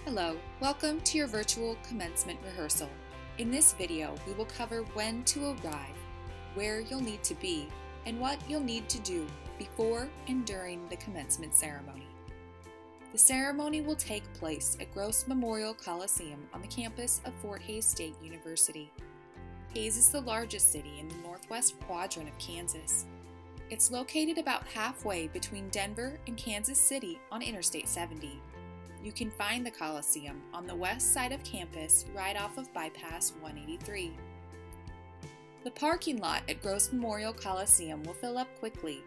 Hello, welcome to your virtual commencement rehearsal. In this video, we will cover when to arrive, where you'll need to be, and what you'll need to do before and during the commencement ceremony. The ceremony will take place at Gross Memorial Coliseum on the campus of Fort Hays State University. Hays is the largest city in the northwest quadrant of Kansas. It's located about halfway between Denver and Kansas City on Interstate 70. You can find the Coliseum on the west side of campus right off of Bypass 183. The parking lot at Gross Memorial Coliseum will fill up quickly.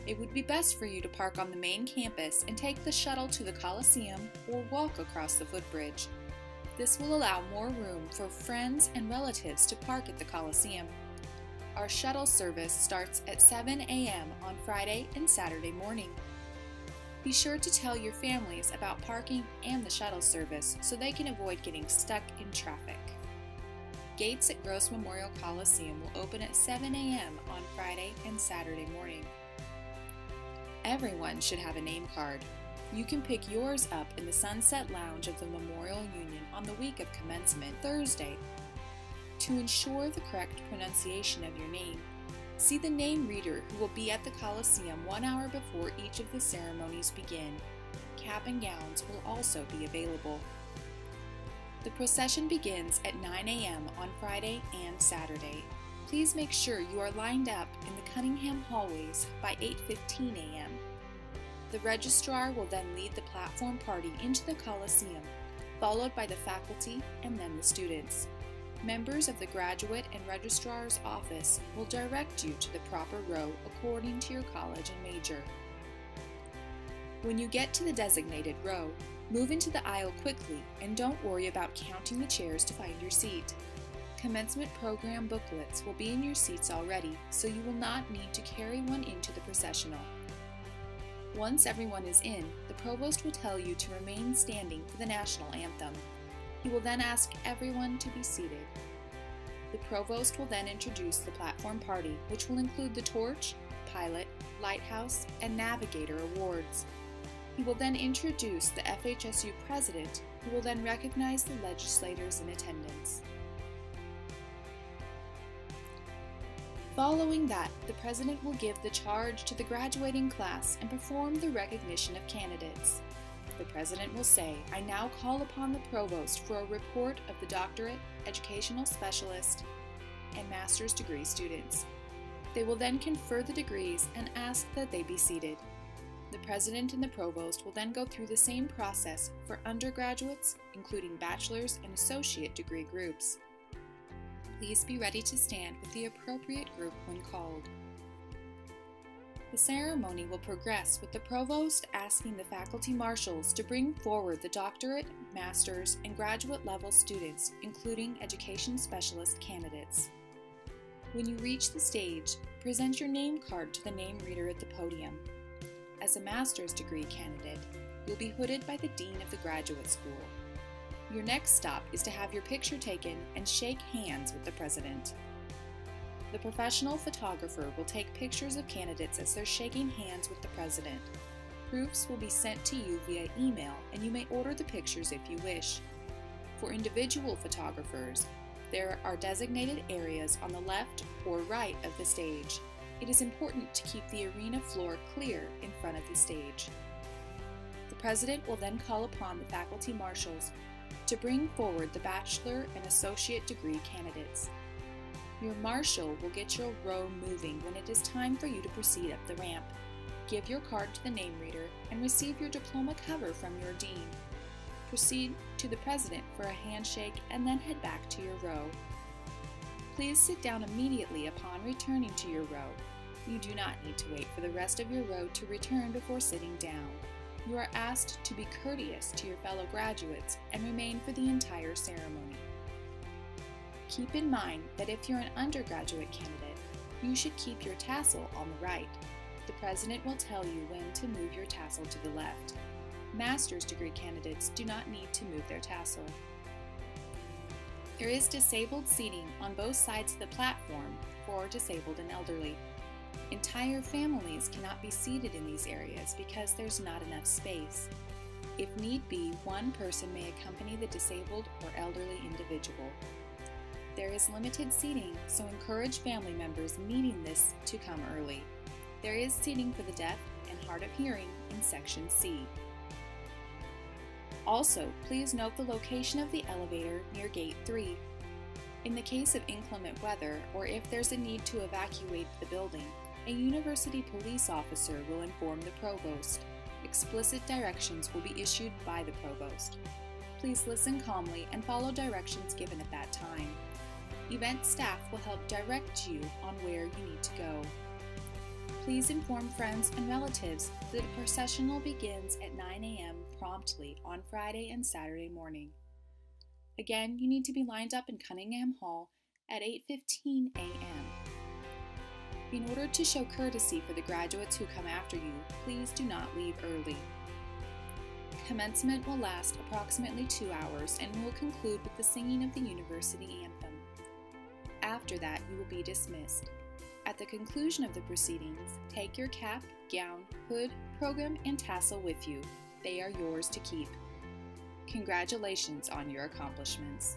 It would be best for you to park on the main campus and take the shuttle to the Coliseum or walk across the footbridge. This will allow more room for friends and relatives to park at the Coliseum. Our shuttle service starts at 7 a.m. on Friday and Saturday morning. Be sure to tell your families about parking and the shuttle service so they can avoid getting stuck in traffic. Gates at Gross Memorial Coliseum will open at 7 a.m. on Friday and Saturday morning. Everyone should have a name card. You can pick yours up in the Sunset Lounge of the Memorial Union on the week of commencement, Thursday. To ensure the correct pronunciation of your name, see the name reader who will be at the Coliseum 1 hour before each of the ceremonies begin. Cap and gowns will also be available. The procession begins at 9 a.m. on Friday and Saturday. Please make sure you are lined up in the Cunningham hallways by 8:15 a.m. The registrar will then lead the platform party into the Coliseum, followed by the faculty and then the students. Members of the graduate and registrar's office will direct you to the proper row according to your college and major. When you get to the designated row, move into the aisle quickly and don't worry about counting the chairs to find your seat. Commencement program booklets will be in your seats already, so you will not need to carry one into the processional. Once everyone is in, the provost will tell you to remain standing for the national anthem. He will then ask everyone to be seated. The provost will then introduce the platform party, which will include the Torch, Pilot, Lighthouse, and Navigator awards. He will then introduce the FHSU president, who will then recognize the legislators in attendance. Following that, the president will give the charge to the graduating class and perform the recognition of candidates. The president will say, "I now call upon the provost for a report of the doctorate, educational specialist, and master's degree students." They will then confer the degrees and ask that they be seated. The president and the provost will then go through the same process for undergraduates, including bachelor's and associate degree groups. Please be ready to stand with the appropriate group when called. The ceremony will progress with the provost asking the faculty marshals to bring forward the doctorate, master's, and graduate level students, including education specialist candidates. When you reach the stage, present your name card to the name reader at the podium. As a master's degree candidate, you'll be hooded by the dean of the graduate school. Your next stop is to have your picture taken and shake hands with the president. The professional photographer will take pictures of candidates as they're shaking hands with the president. Proofs will be sent to you via email, and you may order the pictures if you wish. For individual photographers, there are designated areas on the left or right of the stage. It is important to keep the arena floor clear in front of the stage. The president will then call upon the faculty marshals to bring forward the bachelor and associate degree candidates. Your marshal will get your row moving when it is time for you to proceed up the ramp. Give your card to the name reader and receive your diploma cover from your dean. Proceed to the president for a handshake and then head back to your row. Please sit down immediately upon returning to your row. You do not need to wait for the rest of your row to return before sitting down. You are asked to be courteous to your fellow graduates and remain for the entire ceremony. Keep in mind that if you're an undergraduate candidate, you should keep your tassel on the right. The president will tell you when to move your tassel to the left. Master's degree candidates do not need to move their tassel. There is disabled seating on both sides of the platform for disabled and elderly. Entire families cannot be seated in these areas because there's not enough space. If need be, one person may accompany the disabled or elderly individual. There is limited seating, so encourage family members needing this to come early. There is seating for the deaf and hard of hearing in Section C. Also, please note the location of the elevator near Gate 3. In the case of inclement weather, or if there's a need to evacuate the building, a university police officer will inform the provost. Explicit directions will be issued by the provost. Please listen calmly and follow directions given at that time. Event staff will help direct you on where you need to go. Please inform friends and relatives that the processional begins at 9 a.m. promptly on Friday and Saturday morning. Again, you need to be lined up in Cunningham Hall at 8:15 a.m. In order to show courtesy for the graduates who come after you, please do not leave early. Commencement will last approximately 2 hours and will conclude with the singing of the university anthem. After that, you will be dismissed. At the conclusion of the proceedings, take your cap, gown, hood, program, and tassel with you. They are yours to keep. Congratulations on your accomplishments.